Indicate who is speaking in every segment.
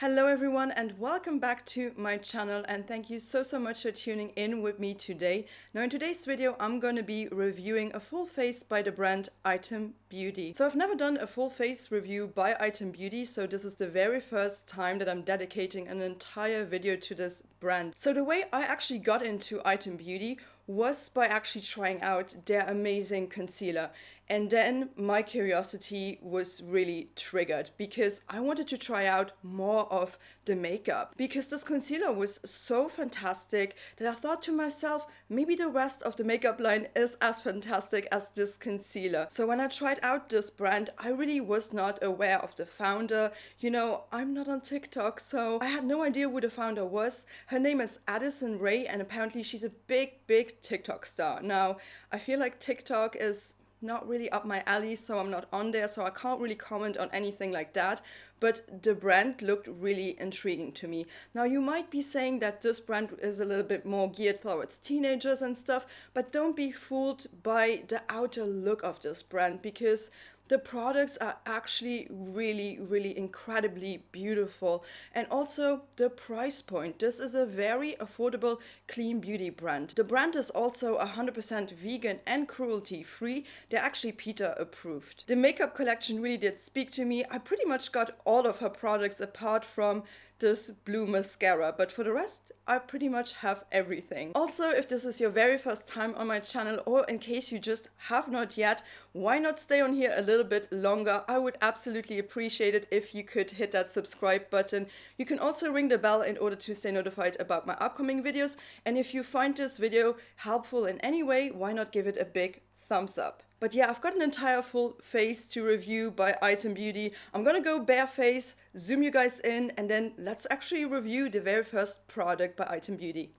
Speaker 1: Hello everyone and welcome back to my channel, and thank you so much for tuning in with me today. Now in today's video I'm going to be reviewing a full face by the brand Item Beauty. So I've never done a full face review by Item Beauty, so this is the very first time that I'm dedicating an entire video to this brand. So the way I actually got into Item Beauty was by actually trying out their amazing concealer. And then my curiosity was really triggered because I wanted to try out more of the makeup, because this concealer was so fantastic that I thought to myself, maybe the rest of the makeup line is as fantastic as this concealer. So when I tried out this brand, I really was not aware of the founder. You know, I'm not on TikTok, so I had no idea who the founder was. Her name is ADDISON, and apparently she's a big TikTok star. Now, I feel like TikTok is not really up my alley, so I'm not on there, so I can't really comment on anything like that, but the brand looked really intriguing to me. Now you might be saying that this brand is a little bit more geared towards teenagers and stuff, but don't be fooled by the outer look of this brand, because the products are actually really incredibly beautiful. And also the price point. This is a very affordable clean beauty brand. The brand is also 100% vegan and cruelty free. They're actually PETA approved. The makeup collection really did speak to me. I pretty much got all of her products apart from this blue mascara, but for the rest I pretty much have everything. Also, if this is your very first time on my channel, or in case you just have not yet, why not stay on here a little bit longer? I would absolutely appreciate it if you could hit that subscribe button. You can also ring the bell in order to stay notified about my upcoming videos, and if you find this video helpful in any way, why not give it a big thumbs up. But yeah, I've got an entire full face to review by Item Beauty. I'm gonna go bare face, zoom you guys in, and then let's actually review the very first product by Item Beauty.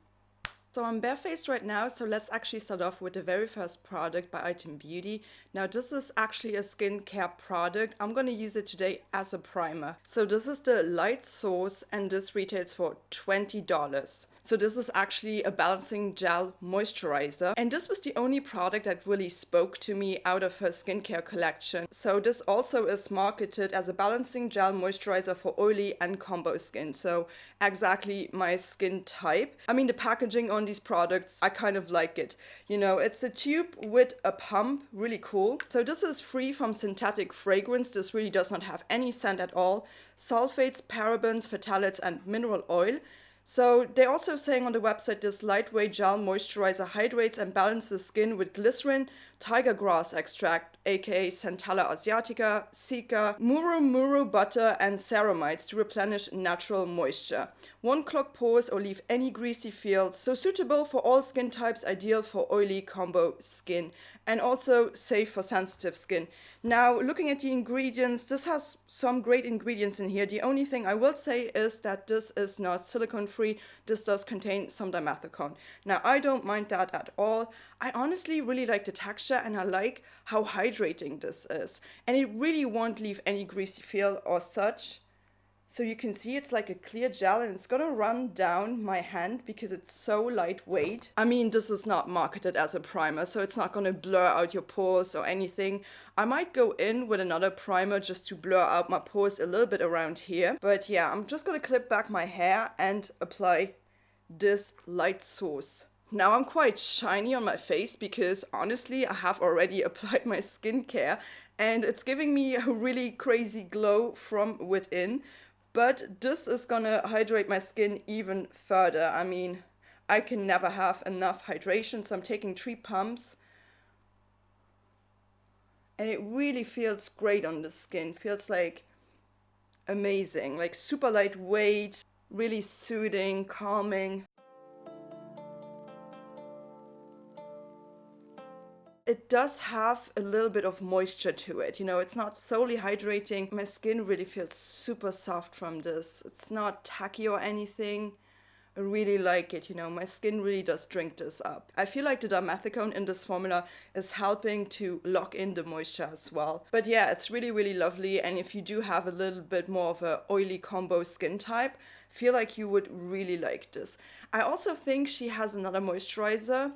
Speaker 1: So I'm barefaced right now, so let's actually start off with the very first product by Item Beauty. Now this is actually a skincare product. I'm gonna use it today as a primer. So this is the Lite Sauce, and this retails for $20. So this is actually a balancing gel moisturizer, and this was the only product that really spoke to me out of her skincare collection. So this also is marketed as a balancing gel moisturizer for oily and combo skin, so exactly my skin type. I mean, the packaging on these products, I kind of like it. You know, it's a tube with a pump, really cool. So this is free from synthetic fragrance. This really does not have any scent at all. Sulfates, parabens, phthalates, and mineral oil. So they're also saying on the website this lightweight gel moisturizer hydrates and balances skin with glycerin, tiger grass extract, aka Centella asiatica, cica, muru butter, and ceramides to replenish natural moisture. Won't clog pores or leave any greasy feels, so suitable for all skin types, ideal for oily combo skin, and also safe for sensitive skin. Now, looking at the ingredients, this has some great ingredients in here. The only thing I will say is that this is not silicone free. This does contain some dimethicone. Now, I don't mind that at all. I honestly really like the texture, and I like how hydrating this is. And it really won't leave any greasy feel or such. So you can see it's like a clear gel, and it's gonna run down my hand because it's so lightweight. I mean, this is not marketed as a primer, so it's not gonna blur out your pores or anything. I might go in with another primer just to blur out my pores a little bit around here. But yeah, I'm just gonna clip back my hair and apply this Lite Sauce. Now I'm quite shiny on my face because honestly I have already applied my skincare, and it's giving me a really crazy glow from within. But this is gonna hydrate my skin even further. I mean, I can never have enough hydration, so I'm taking 3 pumps. And it really feels great on the skin. Feels like amazing, like super lightweight, really soothing, calming. It does have a little bit of moisture to it, you know, it's not solely hydrating. My skin really feels super soft from this. It's not tacky or anything. I really like it, you know, my skin really does drink this up. I feel like the dimethicone in this formula is helping to lock in the moisture as well. But yeah, it's really lovely, and if you do have a little bit more of a oily combo skin type, feel like you would really like this. I also think she has another moisturizer.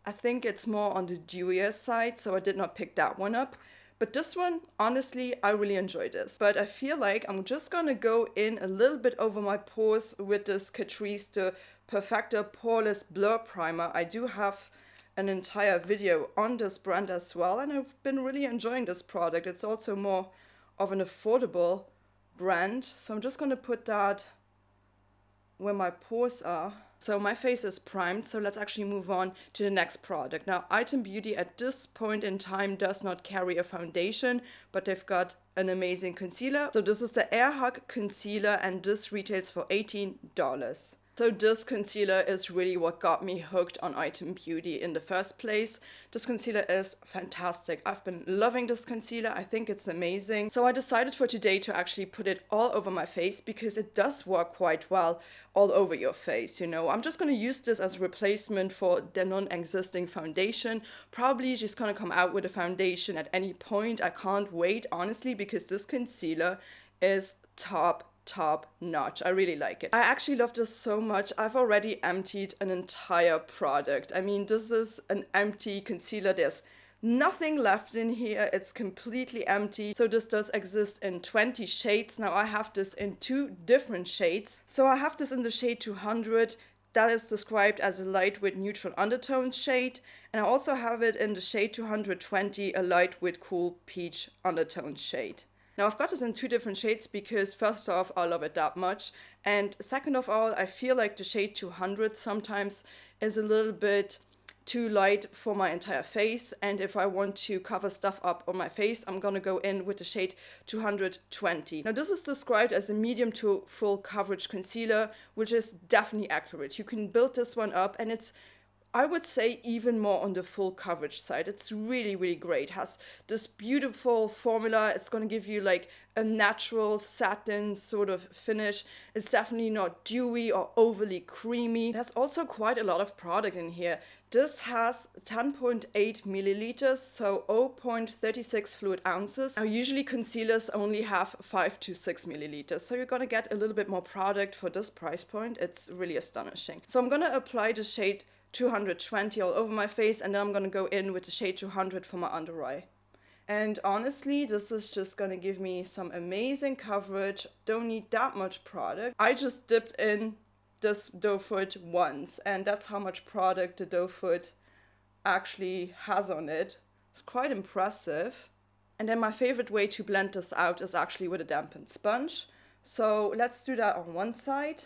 Speaker 1: I think it's more on the dewier side, so I did not pick that one up. But this one, honestly, I really enjoyed this. But I feel like I'm just gonna go in a little bit over my pores with this Catrice the Perfector Poreless Blur Primer. I do have an entire video on this brand as well, and I've been really enjoying this product. It's also more of an affordable brand. So I'm just gonna put that where my pores are. So my face is primed, so let's actually move on to the next product. Now, Item Beauty at this point in time does not carry a foundation, but they've got an amazing concealer. So this is the Air Hug Concealer, and this retails for $18. So this concealer is really what got me hooked on Item Beauty in the first place. This concealer is fantastic. I've been loving this concealer. I think it's amazing. So I decided for today to actually put it all over my face because it does work quite well all over your face, you know. I'm just going to use this as a replacement for the non-existing foundation. Probably she's going to come out with a foundation at any point. I can't wait, honestly, because this concealer is top notch. I really like it. I actually love this so much. I've already emptied an entire product. I mean, this is an empty concealer. There's nothing left in here. It's completely empty. So this does exist in 20 shades. Now I have this in 2 different shades. So I have this in the shade 200. That is described as a light with neutral undertones shade. And I also have it in the shade 220, a light with cool peach undertones shade. Now I've got this in 2 different shades because first off, I love it that much. And second of all, I feel like the shade 200 sometimes is a little bit too light for my entire face. And if I want to cover stuff up on my face, I'm gonna go in with the shade 220. Now this is described as a medium to full coverage concealer, which is definitely accurate. You can build this one up and it's, I would say, even more on the full coverage side. It's really, really great. It has this beautiful formula. It's going to give you like a natural satin sort of finish. It's definitely not dewy or overly creamy. There's also quite a lot of product in here. This has 10.8 milliliters, so 0.36 fluid ounces. Now usually concealers only have 5 to 6 milliliters, so you're gonna get a little bit more product for this price point. It's really astonishing. So I'm gonna apply the shade 220 all over my face, and then I'm gonna go in with the shade 200 for my under eye. And honestly, this is just gonna give me some amazing coverage. Don't need that much product. I just dipped in this doe foot once, and that's how much product the doe foot actually has on it. It's quite impressive. And then my favorite way to blend this out is actually with a dampened sponge. So let's do that on one side.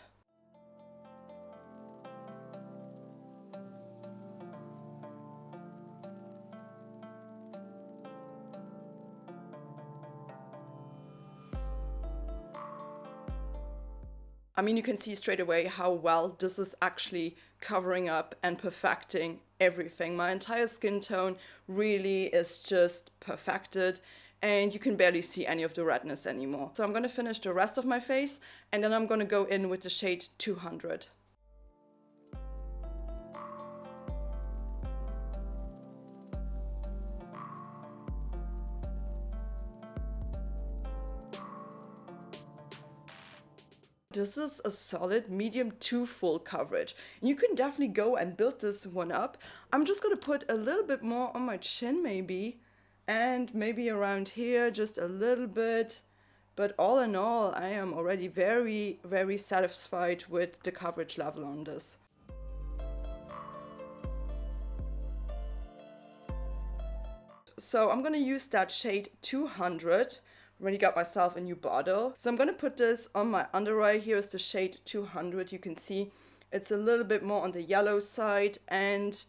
Speaker 1: I mean, you can see straight away how well this is actually covering up and perfecting everything. My entire skin tone really is just perfected, and you can barely see any of the redness anymore. So I'm going to finish the rest of my face, and then I'm going to go in with the shade 200. This is a solid medium to full coverage. You can definitely go and build this one up. I'm just gonna put a little bit more on my chin maybe, and maybe around here just a little bit. But all in all, I am already very, very satisfied with the coverage level on this. So I'm gonna use that shade 200. Already got myself a new bottle. So I'm gonna put this on my under eye. Here is the shade 200. You can see it's a little bit more on the yellow side, and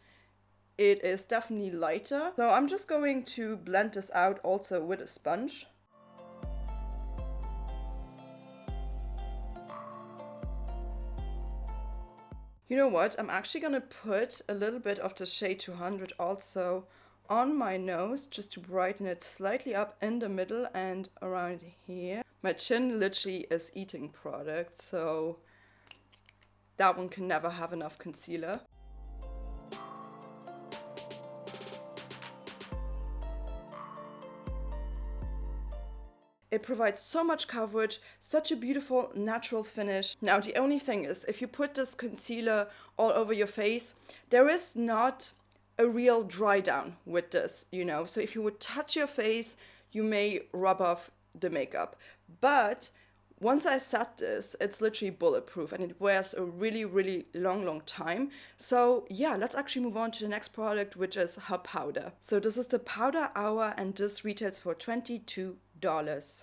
Speaker 1: it is definitely lighter. So I'm just going to blend this out also with a sponge. You know what? I'm actually gonna put a little bit of the shade 200 also on my nose, just to brighten it slightly up in the middle and around here. My chin literally is eating product, so that one can never have enough concealer. It provides so much coverage, such a beautiful natural finish. Now the only thing is, if you put this concealer all over your face, there is not a real dry down with this, you know. So if you would touch your face, you may rub off the makeup. But once I set this, it's literally bulletproof and it wears a really, really long time. So yeah, let's actually move on to the next product, which is her powder. So this is the Powder Hour and this retails for $22.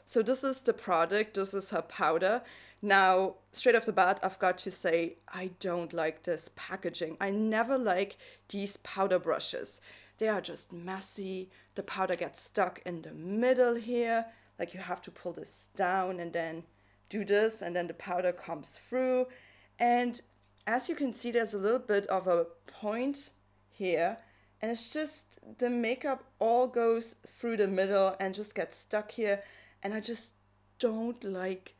Speaker 1: So this is the product, this is her powder. Now, straight off the bat, I've got to say, I don't like this packaging. I never like these powder brushes. They are just messy. The powder gets stuck in the middle here. Like you have to pull this down and then do this, and then the powder comes through. And as you can see, there's a little bit of a point here, and it's just the makeup all goes through the middle and just gets stuck here. And I just don't like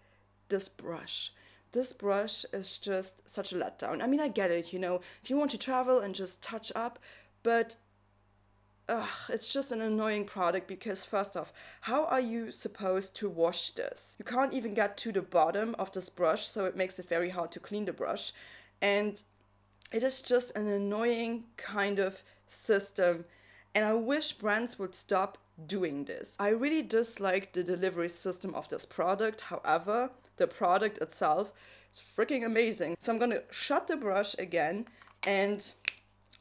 Speaker 1: this brush. This brush is just such a letdown. I mean, I get it, you know, if you want to travel and just touch up, but it's just an annoying product because first off, how are you supposed to wash this? You can't even get to the bottom of this brush, so it makes it very hard to clean the brush. And it is just an annoying kind of system. And I wish brands would stop doing this. I really dislike the delivery system of this product. However, the product itself is freaking amazing. So I'm gonna shut the brush again, and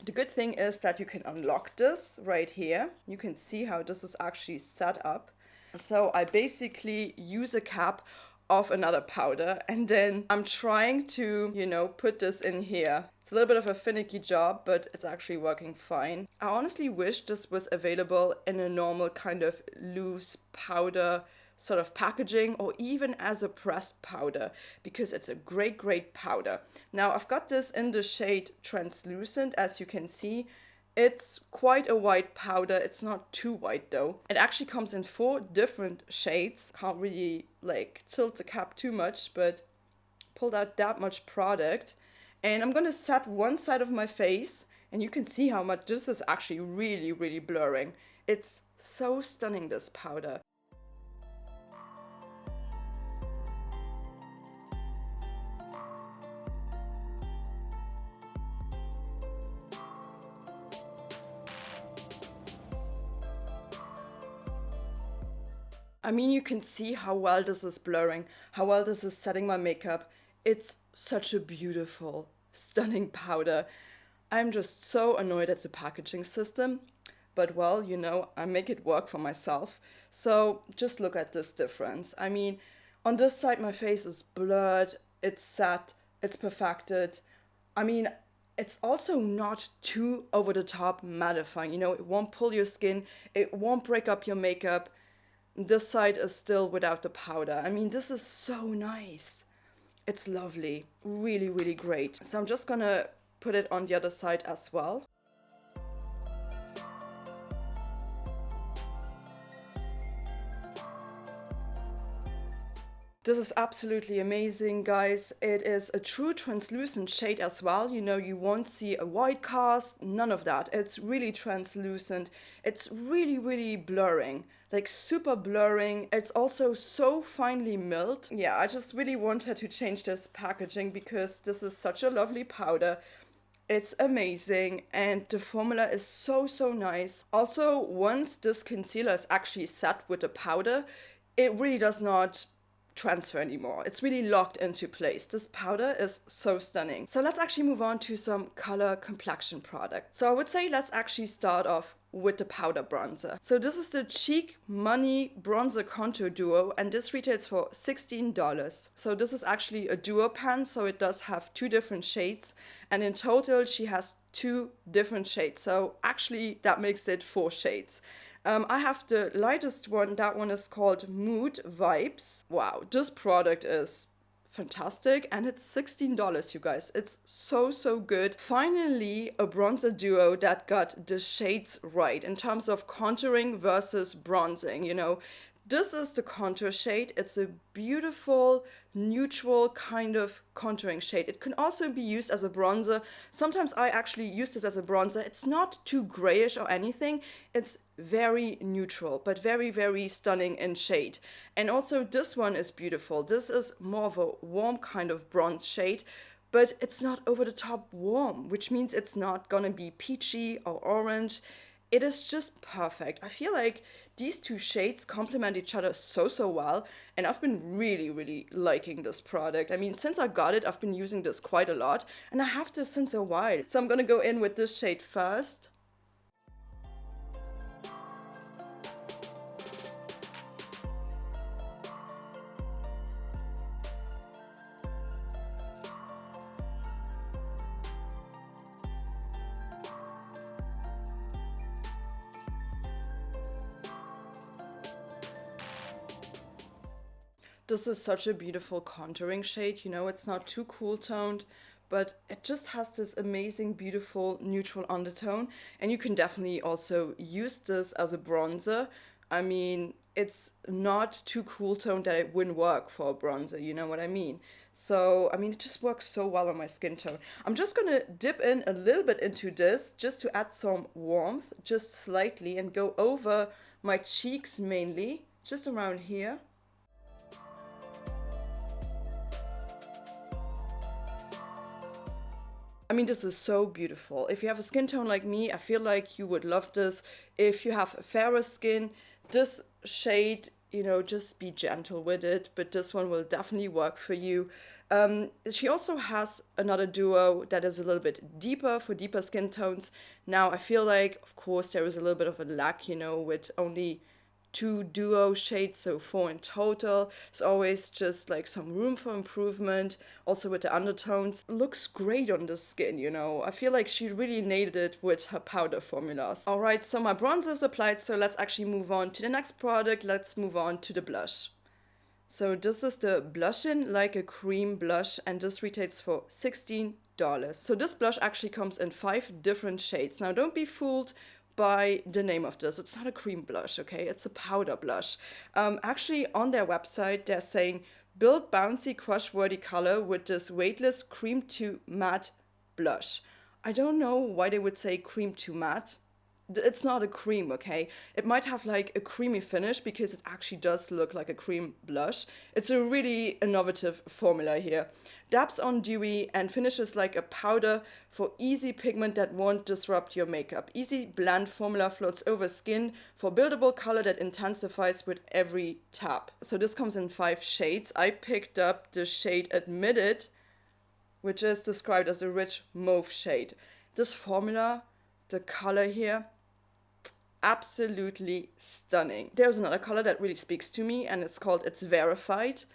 Speaker 1: the good thing is that you can unlock this right here. You can see how this is actually set up. So I basically use a cap of another powder and then I'm trying to, you know, put this in here. It's a little bit of a finicky job, but it's actually working fine. I honestly wish this was available in a normal kind of loose powder sort of packaging, or even as a pressed powder, because it's a great powder. Now I've got this in the shade Translucent. As you can see, it's quite a white powder. It's not too white though. It actually comes in 4 different shades. Can't really like tilt the cap too much, but pulled out that much product. And I'm gonna set one side of my face, and you can see how much this is actually really blurring. It's so stunning, this powder. I mean, you can see how well this is blurring, how well this is setting my makeup. It's such a beautiful, stunning powder. I'm just so annoyed at the packaging system, but well, you know, I make it work for myself. So just look at this difference. I mean, on this side, my face is blurred, it's set, it's perfected. I mean, it's also not too over the top mattifying. You know, it won't pull your skin, it won't break up your makeup. This side is still without the powder. I mean, this is so nice. It's lovely. Really great. So I'm just gonna put it on the other side as well. This is absolutely amazing, guys. It is a true translucent shade as well. You know, you won't see a white cast, none of that. It's really translucent. It's really blurring, like super blurring. It's also so finely milled. Yeah, I just really want her to change this packaging because this is such a lovely powder. It's amazing and the formula is so nice. Also, once this concealer is actually set with the powder, it really does not transfer anymore. It's really locked into place. This powder is so stunning. So let's actually move on to some color complexion products. So I would say let's actually start off with the powder bronzer. So this is the Cheek Money Bronzer Contour Duo, and this retails for $16. So this is actually a duo pan, so it does have 2 different shades, and in total she has 2 different shades. So actually that makes it 4 shades. I have the lightest one. That one is called Mood Vibez. Wow, this product is fantastic and it's $16, you guys. It's so good. Finally, a bronzer duo that got the shades right in terms of contouring versus bronzing, you know. This is the contour shade. It's a beautiful, neutral kind of contouring shade. It can also be used as a bronzer. Sometimes I actually use this as a bronzer. It's not too grayish or anything. It's very neutral, but very stunning in shade. And also this one is beautiful. This is more of a warm kind of bronze shade, but it's not over the top warm, which means it's not gonna be peachy or orange. it is just perfect. I feel like these two shades complement each other so well, and I've been really liking this product. I mean, since I got it, I've been using this quite a lot, and I have this since a while. So I'm gonna go in with this shade first. This is such a beautiful contouring shade, you know, it's not too cool toned, but it just has this amazing, beautiful neutral undertone. And you can definitely also use this as a bronzer. I mean, it's not too cool toned that it wouldn't work for a bronzer, you know what I mean? So, I mean, it just works so well on my skin tone. I'm just gonna dip in a little bit into this just to add some warmth, just slightly, and go over my cheeks mainly, just around here. I mean, this is so beautiful. If you have a skin tone like me, I feel like you would love this. If you have fairer skin, this shade, you know, just be gentle with it, but this one will definitely work for you. She also has another duo that is a little bit deeper for deeper skin tones. Now, I feel like, of course, there is a little bit of a lack, you know, with only 2 duo shades, so 4 in total. There's always just like some room for improvement. Also with the undertones, looks great on the skin, you know. I feel like she really nailed it with her powder formulas. All right, so my bronzer is applied, so let's actually move on to the next product. Let's move on to the blush. So this is the Blushin Like a Cream blush, and this retails for $16. So this blush actually comes in 5 different shades. Now don't be fooled by the name of this. It's not a cream blush, okay? It's a powder blush. Actually, on their website, they're saying, build bouncy, crush-worthy color with this weightless cream to matte blush. I don't know why they would say cream to matte. It's not a cream, okay? It might have like a creamy finish because it actually does look like a cream blush. It's a really innovative formula here. Dabs on dewy and finishes like a powder for easy pigment that won't disrupt your makeup. Easy blend formula floats over skin for buildable color that intensifies with every tap. So this comes in 5 shades. I picked up the shade Admitted, which is described as a rich mauve shade. This formula, the color here, absolutely stunning. There's another color that really speaks to me, and it's called It's Verified.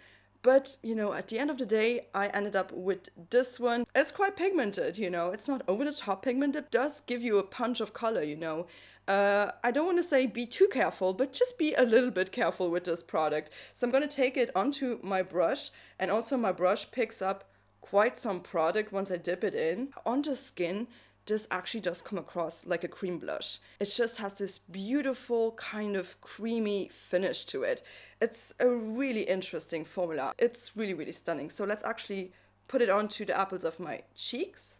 Speaker 1: But, you know, at the end of the day, I ended up with this one. It's quite pigmented, you know. It's not over the top pigmented. It does give you a punch of color, you know. I don't want to say be too careful, but just be a little bit careful with this product. So I'm going to take it onto my brush, and also my brush picks up quite some product once I dip it in. On the skin, this actually does come across like a cream blush. It just has this beautiful kind of creamy finish to it. It's a really interesting formula. It's really stunning. So let's actually put it onto the apples of my cheeks.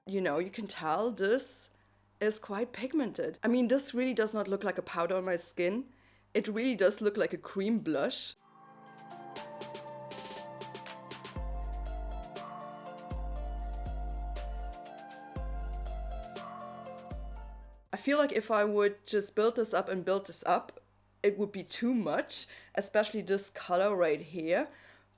Speaker 1: You know, you can tell this is quite pigmented. I mean, this really does not look like a powder on my skin. It really does look like a cream blush. I feel like if I would just build this up and build this up, it would be too much, especially this color right here,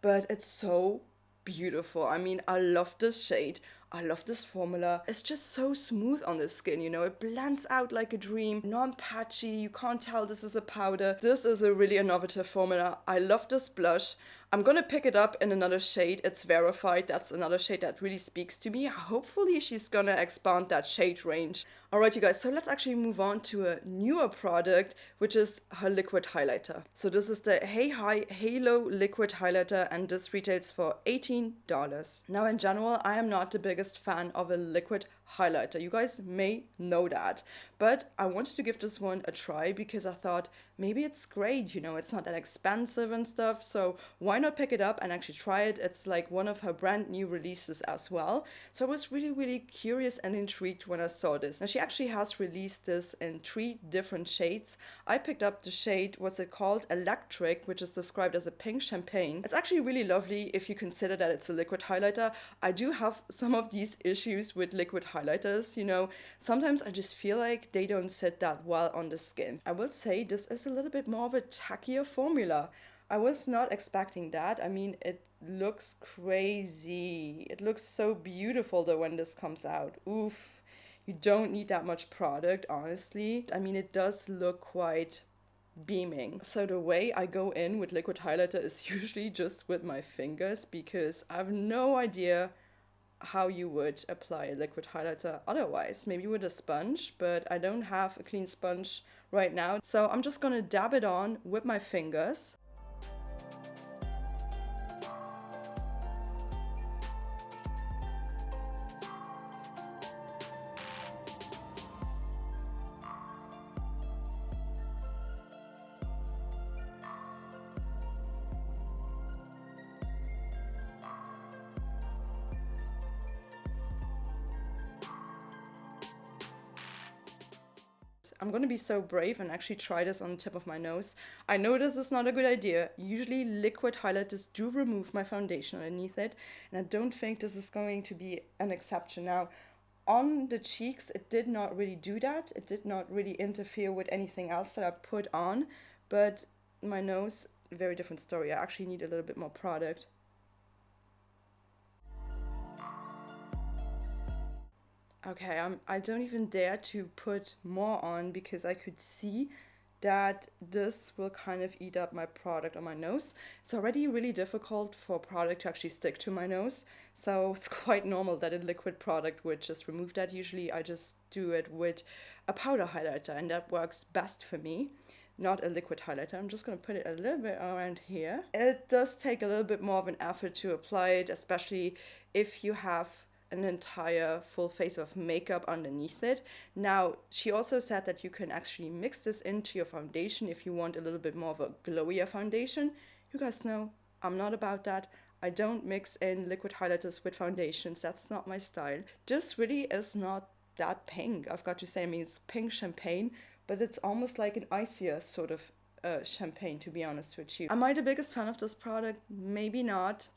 Speaker 1: but it's so beautiful. I mean, I love this shade. I love this formula. It's just so smooth on the skin, you know, it blends out like a dream, non-patchy, you can't tell this is a powder. This is a really innovative formula. I love this blush. I'm gonna pick it up in another shade. It's Verified. That's another shade that really speaks to me. Hopefully she's gonna expand that shade range. Alright, you guys, so let's actually move on to a newer product, which is her liquid highlighter. So this is the Hey Hi Halo Liquid Highlighter, and this retails for $18. Now, in general, I am not the biggest fan of a liquid highlighter. You guys may know that, but I wanted to give this one a try because I thought maybe it's great, you know, it's not that expensive and stuff, so why not pick it up and actually try it? It's like one of her brand new releases as well. So I was really, really curious and intrigued when I saw this. Now she actually has released this in 3 different shades. I picked up the shade, what's it called? Electric, which is described as a pink champagne. It's actually really lovely if you consider that it's a liquid highlighter. I do have some of these issues with liquid highlighters, you know. Sometimes I just feel like they don't sit that well on the skin. I will say this is a little bit more of a tackier formula. I was not expecting that. I mean, it looks crazy. It looks so beautiful though when this comes out. Oof. You don't need that much product, honestly. I mean, it does look quite beaming. So the way I go in with liquid highlighter is usually just with my fingers, because I have no idea how you would apply a liquid highlighter otherwise. Maybe with a sponge, but I don't have a clean sponge right now. So I'm just gonna dab it on with my fingers. I'm gonna be so brave and actually try this on the tip of my nose. I know this is not a good idea. Usually liquid highlighters do remove my foundation underneath it, and I don't think this is going to be an exception. Now, on the cheeks, it did not really do that. It did not really interfere with anything else that I put on, but my nose, very different story. I actually need a little bit more product. Okay, I don't even dare to put more on because I could see that this will kind of eat up my product on my nose. It's already really difficult for product to actually stick to my nose, so it's quite normal that a liquid product would just remove that. Usually I just do it with a powder highlighter, and that works best for me. Not a liquid highlighter. I'm just going to put it a little bit around here. It does take a little bit more of an effort to apply it, especially if you have an entire full face of makeup underneath it. Now, she also said that you can actually mix this into your foundation if you want a little bit more of a glowier foundation. You guys know I'm not about that. I don't mix in liquid highlighters with foundations. That's not my style. This really is not that pink, I've got to say. I mean, it's pink champagne, but it's almost like an icier sort of champagne, to be honest with you. Am I the biggest fan of this product? Maybe not.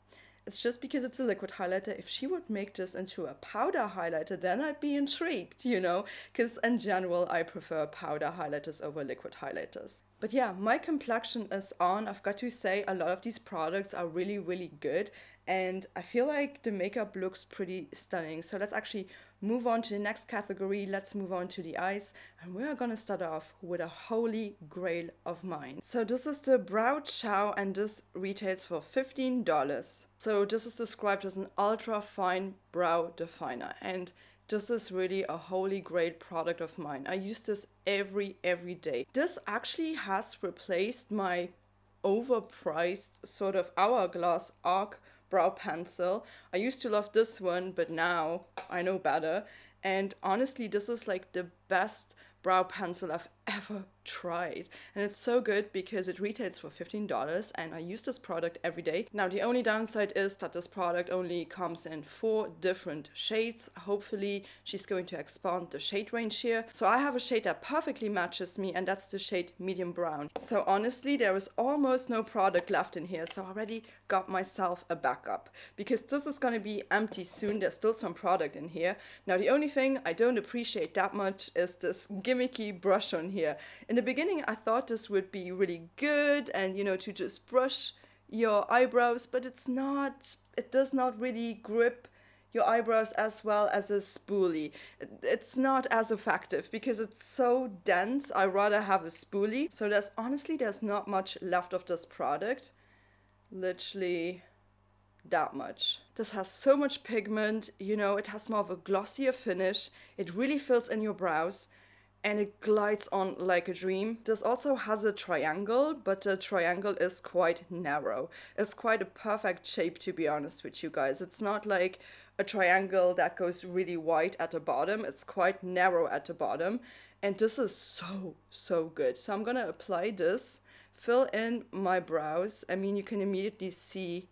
Speaker 1: It's just because it's a liquid highlighter. If she would make this into a powder highlighter, then I'd be intrigued, you know, because in general, I prefer powder highlighters over liquid highlighters. But yeah, my complexion is on. I've got to say, a lot of these products are really, really good. And I feel like the makeup looks pretty stunning. So let's actually move on to the next category. Let's move on to the eyes. And we are gonna start off with a holy grail of mine. So this is the Brow Chow, and this retails for $15. So this is described as an ultra fine brow definer. And this is really a holy grail product of mine. I use this every day. This actually has replaced my overpriced sort of hourglass arc brow pencil. I used to love this one, but now I know better. And honestly, this is like the best brow pencil I've ever tried, and it's so good because it retails for $15 and I use this product every day. Now the only downside is that this product only comes in 4 different shades. Hopefully she's going to expand the shade range here. So I have a shade that perfectly matches me, and that's the shade medium brown. So honestly, there is almost no product left in here, so I already got myself a backup because this is going to be empty soon. There's still some product in here. Now the only thing I don't appreciate that much is this gimmicky brush on here. In the beginning, I thought this would be really good and, you know, to just brush your eyebrows, but it's not. It does not really grip your eyebrows as well as a spoolie. It's not as effective because it's so dense. I rather have a spoolie. So there's not much left of this product. Literally that much. This has so much pigment, you know, it has more of a glossier finish. It really fills in your brows, and it glides on like a dream. This also has a triangle, but the triangle is quite narrow. It's quite a perfect shape, to be honest with you guys. It's not like a triangle that goes really wide at the bottom. It's quite narrow at the bottom. And this is so, so good. So I'm gonna apply this, fill in my brows. I mean, you can immediately see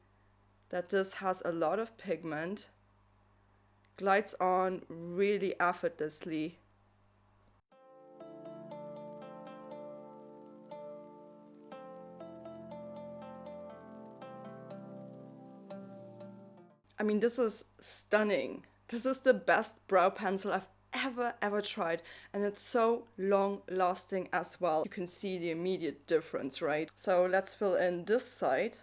Speaker 1: that this has a lot of pigment. Glides on really effortlessly. I mean, this is stunning. This is the best brow pencil I've ever tried, and it's so long lasting as well. You can see the immediate difference, right? So let's fill in this side.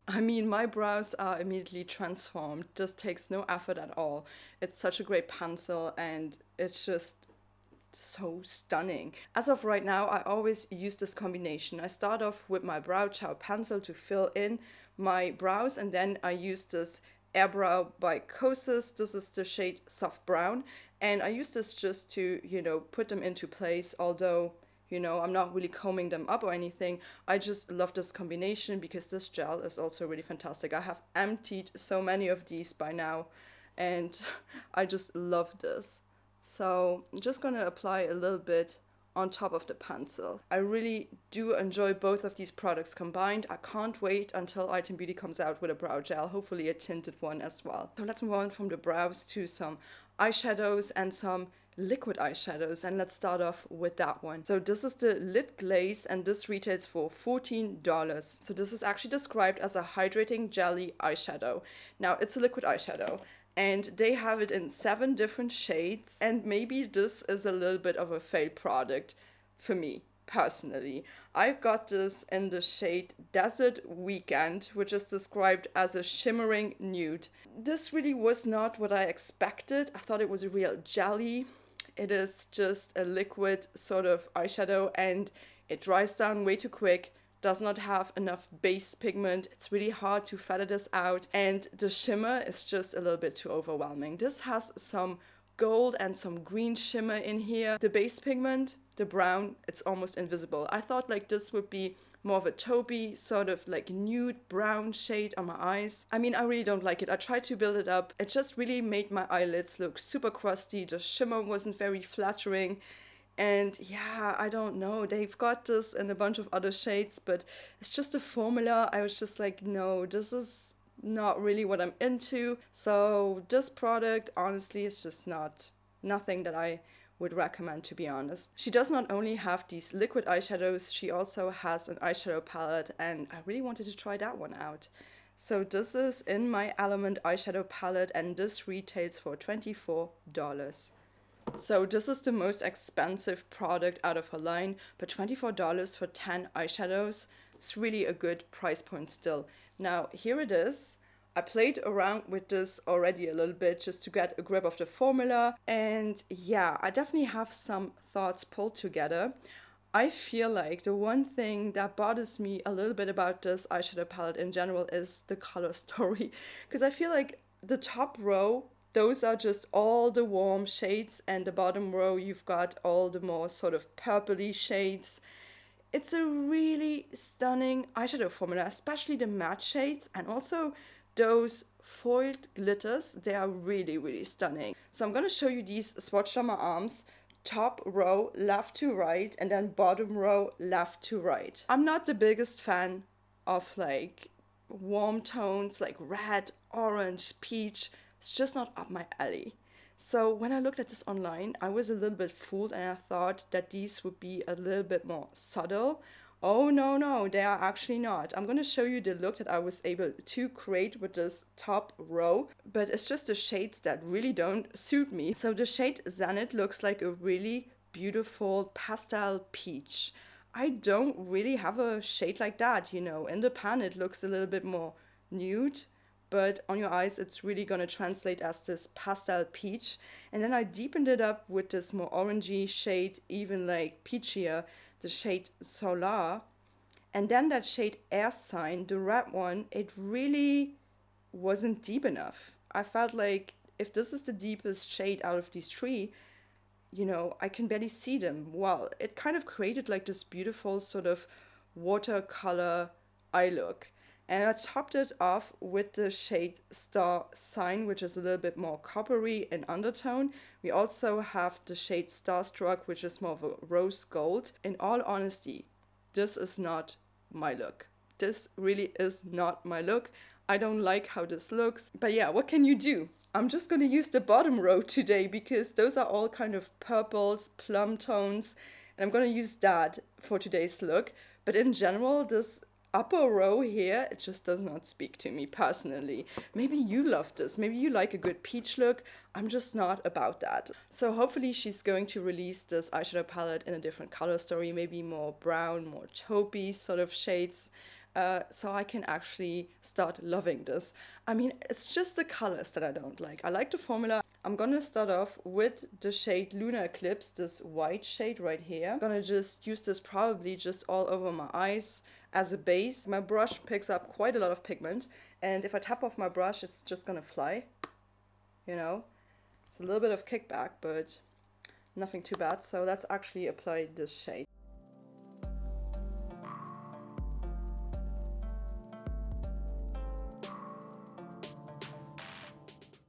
Speaker 1: I mean, my brows are immediately transformed. This takes no effort at all. It's such a great pencil and it's just so stunning. As of right now, I always use this combination. I start off with my brow Chow pencil to fill in my brows, and then I use this Airbrow by Kosas. This is the shade Soft Brown, and I use this just to, you know, put them into place, although, you know, I'm not really combing them up or anything. I just love this combination because this gel is also really fantastic. I have emptied so many of these by now, and I just love this. So I'm just gonna apply a little bit on top of the pencil. I really do enjoy both of these products combined. I can't wait until Item Beauty comes out with a brow gel, hopefully a tinted one as well. So let's move on from the brows to some eyeshadows and some liquid eyeshadows, and let's start off with that one. So this is the Lite Glaze, and this retails for $14. So this is actually described as a hydrating jelly eyeshadow. Now it's a liquid eyeshadow, and they have it in 7 different shades, and maybe this is a little bit of a failed product for me personally. I've got this in the shade Desert Weekend, which is described as a shimmering nude. This really was not what I expected. I thought it was a real jelly. It is just a liquid sort of eyeshadow, and it dries down way too quick. Does not have enough base pigment. It's really hard to feather this out, and the shimmer is just a little bit too overwhelming. This has some gold and some green shimmer in here. The base pigment, the brown, it's almost invisible. I thought like this would be more of a taupey, sort of like nude brown shade on my eyes. I mean, I really don't like it. I tried to build it up. It just really made my eyelids look super crusty. The shimmer wasn't very flattering. And yeah, I don't know, they've got this in a bunch of other shades, but it's just a formula. I was just like, no, this is not really what I'm into. So this product, honestly, is just nothing that I would recommend, to be honest. She does not only have these liquid eyeshadows, she also has an eyeshadow palette, and I really wanted to try that one out. So this is in my Element eyeshadow palette, and this retails for $24. So this is the most expensive product out of her line, but $24 for 10 eyeshadows is really a good price point still. Now here it is. I played around with this already a little bit just to get a grip of the formula, and yeah, I definitely have some thoughts pulled together. I feel like the one thing that bothers me a little bit about this eyeshadow palette in general is the color story, because I feel like the top row, those are just all the warm shades, and the bottom row you've got all the more sort of purpley shades. It's a really stunning eyeshadow formula, especially the matte shades, and also those foiled glitters. They are really, really stunning. So I'm gonna show you these swatched on my arms. Top row left to right, and then bottom row left to right. I'm not the biggest fan of like warm tones like red, orange, peach. It's just not up my alley. So when I looked at this online, I was a little bit fooled, and I thought that these would be a little bit more subtle. Oh no, they are actually not. I'm going to show you the look that I was able to create with this top row, but it's just the shades that really don't suit me. So the shade Zenith looks like a really beautiful pastel peach. I don't really have a shade like that, you know. In the pan it looks a little bit more nude, but on your eyes it's really gonna translate as this pastel peach. And then I deepened it up with this more orangey shade, even like peachier, the shade Solar. And then that shade Air Sign, the red one, it really wasn't deep enough. I felt like if this is the deepest shade out of these three, you know, I can barely see them well. It kind of created like this beautiful sort of watercolor eye look. And I topped it off with the shade Star Sign, which is a little bit more coppery in undertone. We also have the shade Starstruck, which is more of a rose gold. In all honesty, this is not my look. This really is not my look. I don't like how this looks. But yeah, what can you do? I'm just going to use the bottom row today because those are all kind of purples, plum tones. And I'm going to use that for today's look. But in general, this upper row here, it just does not speak to me personally. Maybe you love this. Maybe you like a good peach look. I'm just not about that. So hopefully she's going to release this eyeshadow palette in a different color story, maybe more brown, more taupey sort of shades. So I can actually start loving this. I mean, it's just the colors that I don't like. I like the formula. I'm gonna start off with the shade Lunar Eclipse, this white shade right here. I'm gonna just use this probably just all over my eyes as a base. My brush picks up quite a lot of pigment, and if I tap off my brush, it's just gonna fly, you know? It's a little bit of kickback, but nothing too bad. So let's actually apply this shade.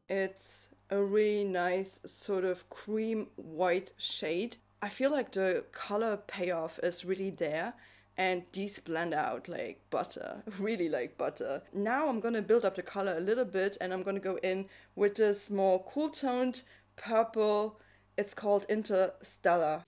Speaker 1: It's a really nice sort of cream white shade. I feel like the color payoff is really there, and these blend out like butter, really like butter. Now I'm gonna build up the color a little bit, and I'm gonna go in with this more cool toned purple. It's called Interstellar.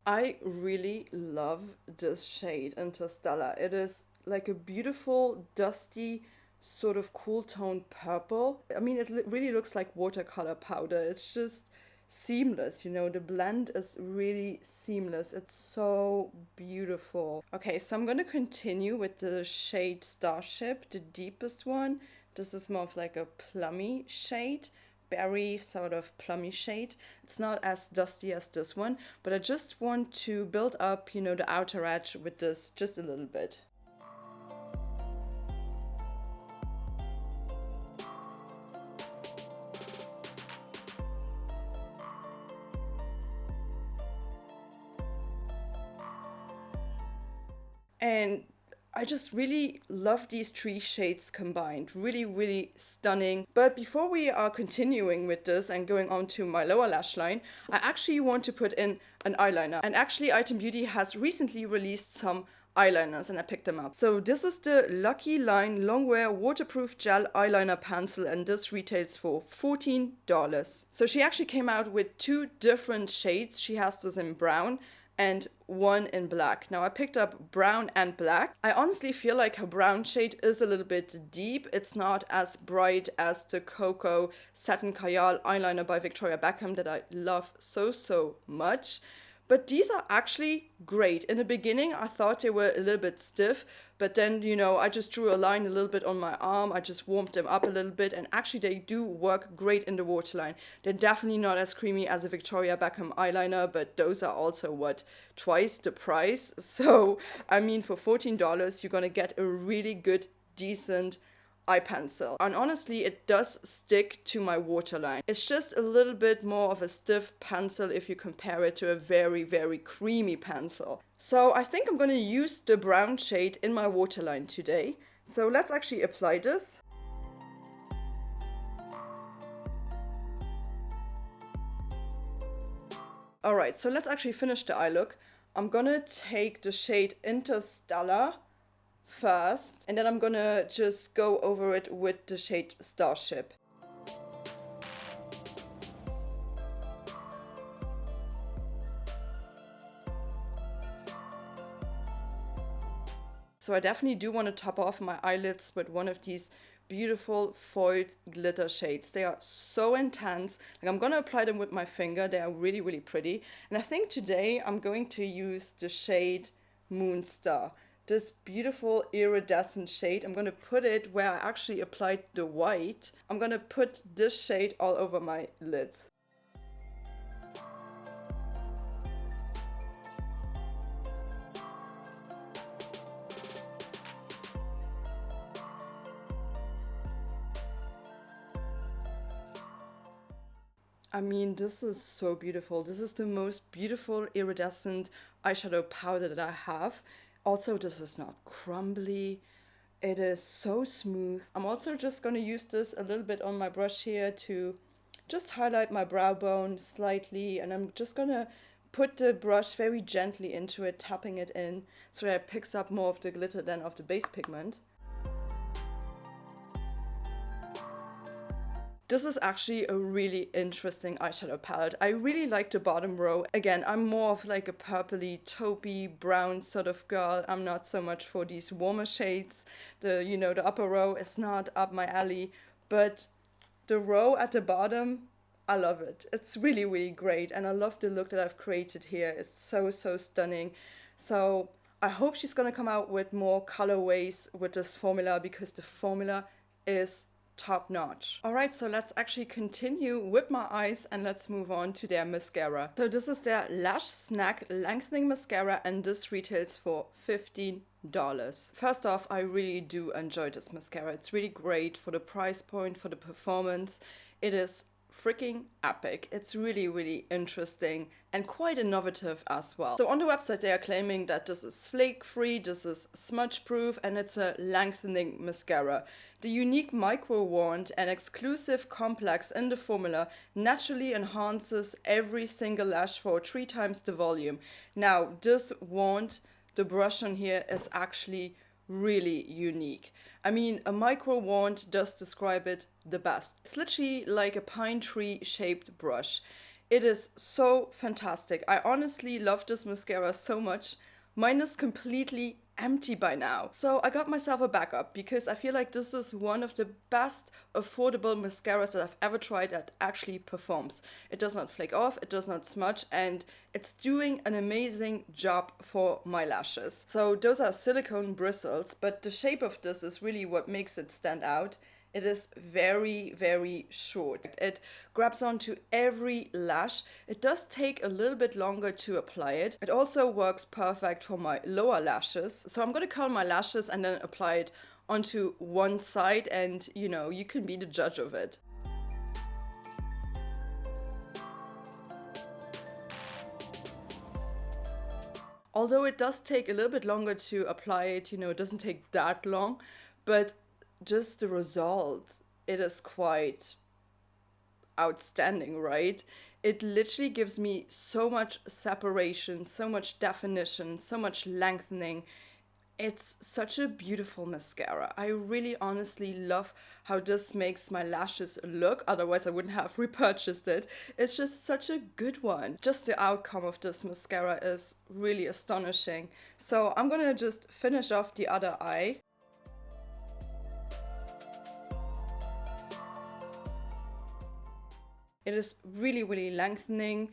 Speaker 1: I really love this shade, Interstellar. It is like a beautiful, dusty, sort of cool toned purple. I mean, it really looks like watercolor powder. It's just seamless, you know, the blend is really seamless. It's so beautiful. Okay, so I'm gonna continue with the shade Starship, the deepest one. This is more of like a plummy shade. Berry sort of plummy shade. It's not as dusty as this one, but I just want to build up, you know, the outer edge with this just a little bit. And I just really love these three shades combined. Really, really stunning. But before we are continuing with this and going on to my lower lash line, I actually want to put in an eyeliner. And actually, Item Beauty has recently released some eyeliners and I picked them up. So this is the Lucky Line Longwear Waterproof Gel Eyeliner Pencil, and this retails for $14. So she actually came out with two different shades. She has this in brown and one in black. Now I picked up brown and black. I honestly feel like her brown shade is a little bit deep. It's not as bright as the Cocoa Satin Kajal eyeliner by Victoria Beckham that I love so much. But these are actually great. In the beginning, I thought they were a little bit stiff, but then, you know, I just drew a line a little bit on my arm. I just warmed them up a little bit, and actually they do work great in the waterline. They're definitely not as creamy as a Victoria Beckham eyeliner, but those are also, what, twice the price? So, I mean, for $14, you're gonna get a really good, decent eye pencil. And honestly, it does stick to my waterline. It's just a little bit more of a stiff pencil if you compare it to a very creamy pencil. So I think I'm gonna use the brown shade in my waterline today. So let's actually apply this. Alright, so let's actually finish the eye look. I'm gonna take the shade Interstellar first, and then I'm gonna just go over it with the shade Starship. So I definitely do want to top off my eyelids with one of these beautiful foiled glitter shades. They are so intense. Like, I'm gonna apply them with my finger. They are really pretty. And I think today I'm going to use the shade Moonstar. This beautiful iridescent shade. I'm gonna put it where I actually applied the white. I'm gonna put this shade all over my lids. I mean, this is so beautiful. This is the most beautiful iridescent eyeshadow powder that I have. Also, this is not crumbly. It is so smooth. I'm also just going to use this a little bit on my brush here to just highlight my brow bone slightly. And I'm just going to put the brush very gently into it, tapping it in so that it picks up more of the glitter than of the base pigment. This is actually a really interesting eyeshadow palette. I really like the bottom row. Again, I'm more of like a purpley, taupey, brown sort of girl. I'm not so much for these warmer shades. The upper row is not up my alley, but the row at the bottom, I love it. It's really, really great. And I love the look that I've created here. It's so, so stunning. So I hope she's gonna come out with more colorways with this formula because the formula is top notch. All right, so let's actually continue with my eyes and let's move on to their mascara. So this is their Lash Snack Lengthening Mascara and this retails for $15. First off, I really do enjoy this mascara. It's really great for the price point, for the performance. It is freaking epic. It's really, really interesting and quite innovative as well. So on the website they are claiming that this is flake free, this is smudge proof, and it's a lengthening mascara. The unique micro wand and exclusive complex in the formula naturally enhances every single lash for 3 times the volume. Now this wand, the brush on here is actually really unique. I mean, a micro wand does describe it the best. It's literally like a pine tree shaped brush. It is so fantastic. I honestly love this mascara so much. Mine is completely empty by now. So I got myself a backup because I feel like this is one of the best affordable mascaras that I've ever tried that actually performs. It does not flake off, it does not smudge, and it's doing an amazing job for my lashes. So those are silicone bristles, but the shape of this is really what makes it stand out. It is very, very short. It grabs onto every lash. It does take a little bit longer to apply it. It also works perfect for my lower lashes. So I'm going to curl my lashes and then apply it onto one side and, you can be the judge of it. Although it does take a little bit longer to apply it, it doesn't take that long, but just the result, it is quite outstanding, right? It literally gives me so much separation, so much definition, so much lengthening. It's such a beautiful mascara. I really honestly love how this makes my lashes look. Otherwise I wouldn't have repurchased it. It's just such a good one. Just the outcome of this mascara is really astonishing. So I'm gonna just finish off the other eye. It is really, really lengthening.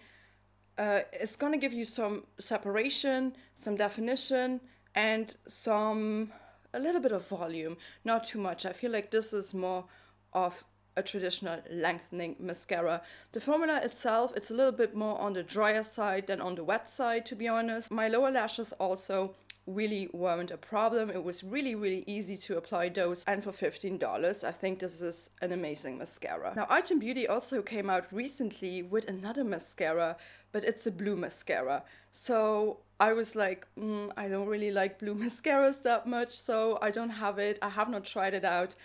Speaker 1: It's gonna give you some separation, some definition, and a little bit of volume, not too much. I feel like this is more of a traditional lengthening mascara. The formula itself, it's a little bit more on the drier side than on the wet side, to be honest. My lower lashes also really weren't a problem. It was really, really easy to apply those, and for $15 I think this is an amazing mascara. Now Item Beauty also came out recently with another mascara, but it's a blue mascara. So I was like, I don't really like blue mascaras that much, so I don't have it. I have not tried it out.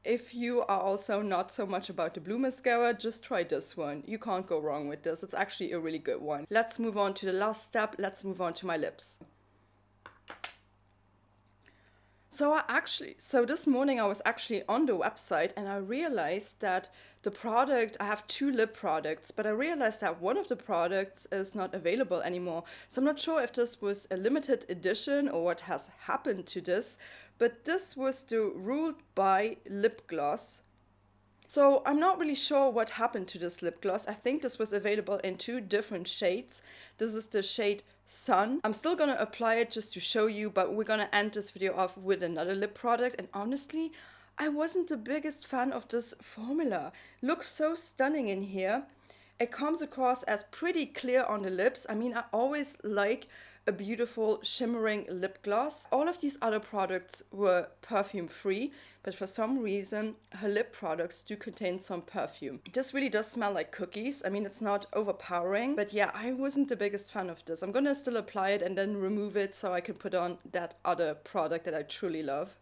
Speaker 1: If you are also not so much about the blue mascara, just try this one. You can't go wrong with this. It's actually a really good one. Let's move on to the last step. Let's move on to my lips. So this morning I was actually on the website and I realized that the product, I have 2 lip products, but I realized that one of the products is not available anymore. So I'm not sure if this was a limited edition or what has happened to this, but this was the Ruled By lip gloss. So I'm not really sure what happened to this lip gloss. I think this was available in 2 different shades. This is the shade Sun. I'm still gonna apply it just to show you, but we're gonna end this video off with another lip product. And honestly, I wasn't the biggest fan of this formula. Looks so stunning in here. It comes across as pretty clear on the lips. I mean, I always like a beautiful shimmering lip gloss. All of these other products were perfume free, but for some reason her lip products do contain some perfume. This really does smell like cookies. I mean, it's not overpowering, but yeah, I wasn't the biggest fan of this. I'm gonna still apply it and then remove it so I can put on that other product that I truly love.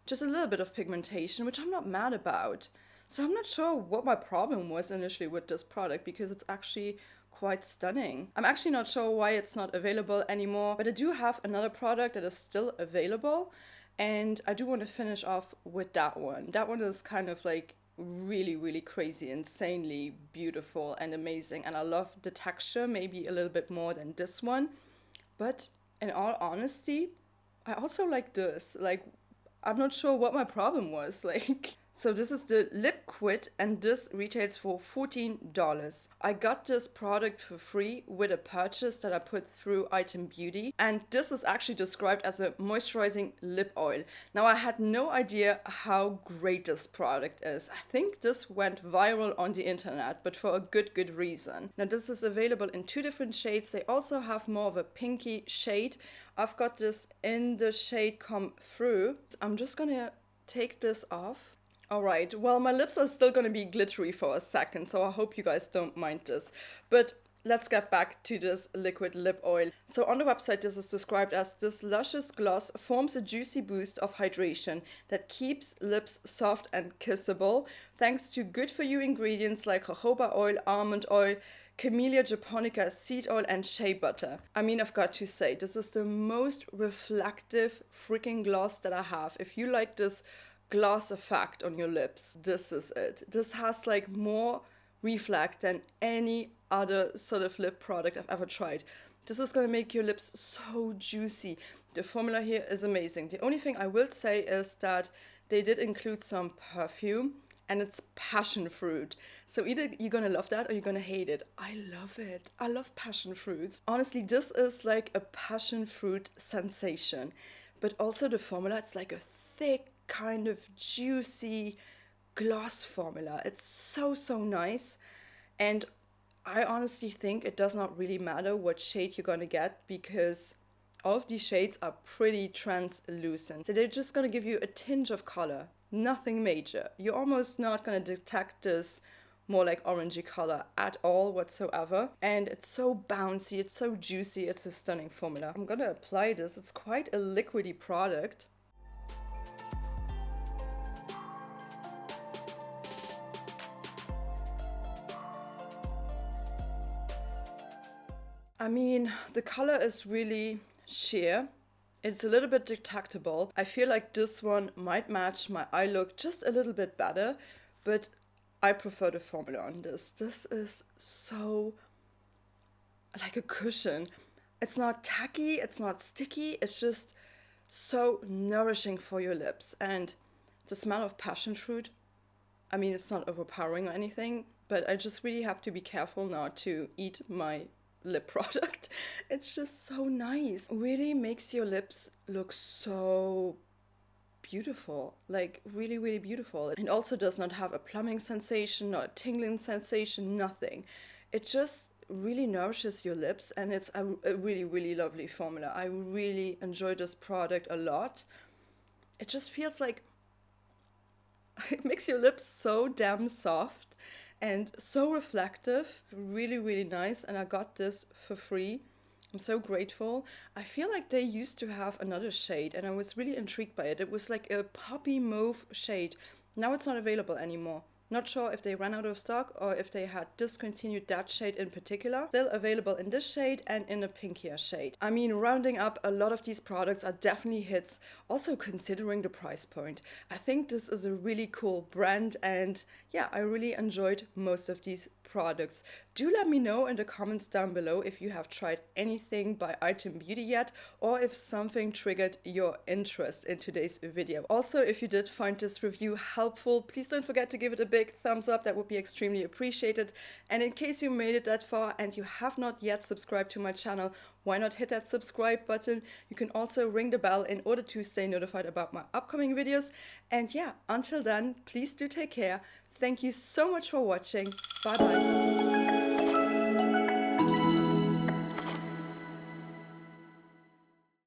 Speaker 1: Just a little bit of pigmentation, which I'm not mad about. So I'm not sure what my problem was initially with this product, because it's actually quite stunning. I'm actually not sure why it's not available anymore, but I do have another product that is still available, and I do want to finish off with that one. That one is kind of like really, really crazy, insanely beautiful and amazing, and I love the texture maybe a little bit more than this one. But in all honesty, I also like this. Like, I'm not sure what my problem was. Like, so this is the Lip Quid, and this retails for $14. I got this product for free with a purchase that I put through Item Beauty, and this is actually described as a moisturizing lip oil. Now, I had no idea how great this product is. I think this went viral on the internet, but for a good reason. Now, this is available in 2 different shades. They also have more of a pinky shade. I've got this in the shade Come Through. I'm just gonna take this off. Alright, well, my lips are still gonna be glittery for a second, so I hope you guys don't mind this. But let's get back to this liquid lip oil. So on the website, this is described as: this luscious gloss forms a juicy boost of hydration that keeps lips soft and kissable, thanks to good-for-you ingredients like jojoba oil, almond oil, Camellia japonica seed oil, and shea butter. I mean, I've got to say, this is the most reflective freaking gloss that I have. If you like this gloss effect on your lips, this is it. This has like more reflect than any other sort of lip product I've ever tried. This is gonna make your lips so juicy. The formula here is amazing. The only thing I will say is that they did include some perfume, and it's passion fruit. So either you're gonna love that or you're gonna hate it. I love it. I love passion fruits. Honestly, this is like a passion fruit sensation. But also the formula, it's like a thick, kind of juicy gloss formula. It's so nice. And I honestly think it does not really matter what shade you're gonna get, because all of these shades are pretty translucent. So they're just gonna give you a tinge of color. Nothing major. You're almost not gonna detect this more like orangey color at all whatsoever. And it's so bouncy, it's so juicy, it's a stunning formula. I'm gonna apply this. It's quite a liquidy product. I mean, the color is really sheer. It's a little bit detectable. I feel like this one might match my eye look just a little bit better, but I prefer the formula on this. This is so like a cushion. It's not tacky, it's not sticky, it's just so nourishing for your lips. And the smell of passion fruit, I mean, it's not overpowering or anything, but I just really have to be careful not to eat my lip product. It's just so nice. Really makes your lips look so beautiful, like really beautiful. It also does not have a plumbing sensation or a tingling sensation, nothing. It just really nourishes your lips, and it's a really lovely formula. I really enjoy this product a lot. It just feels like it makes your lips so damn soft and so reflective. Really nice, and I got this for free. I'm so grateful. I feel like they used to have another shade, and I was really intrigued by it. It was like a poppy mauve shade. Now it's not available anymore. Not sure if they ran out of stock or if they had discontinued that shade in particular. Still available in this shade and in a pinkier shade. I mean, rounding up, a lot of these products are definitely hits, also considering the price point. I think this is a really cool brand, and yeah, I really enjoyed most of these products. Do let me know in the comments down below if you have tried anything by Item Beauty yet, or if something triggered your interest in today's video. Also, if you did find this review helpful, please don't forget to give it a big thumbs up. That would be extremely appreciated. And in case you made it that far and you have not yet subscribed to my channel, why not hit that subscribe button? You can also ring the bell in order to stay notified about my upcoming videos. And yeah, until then, please do take care. Thank you so much for watching. Bye bye.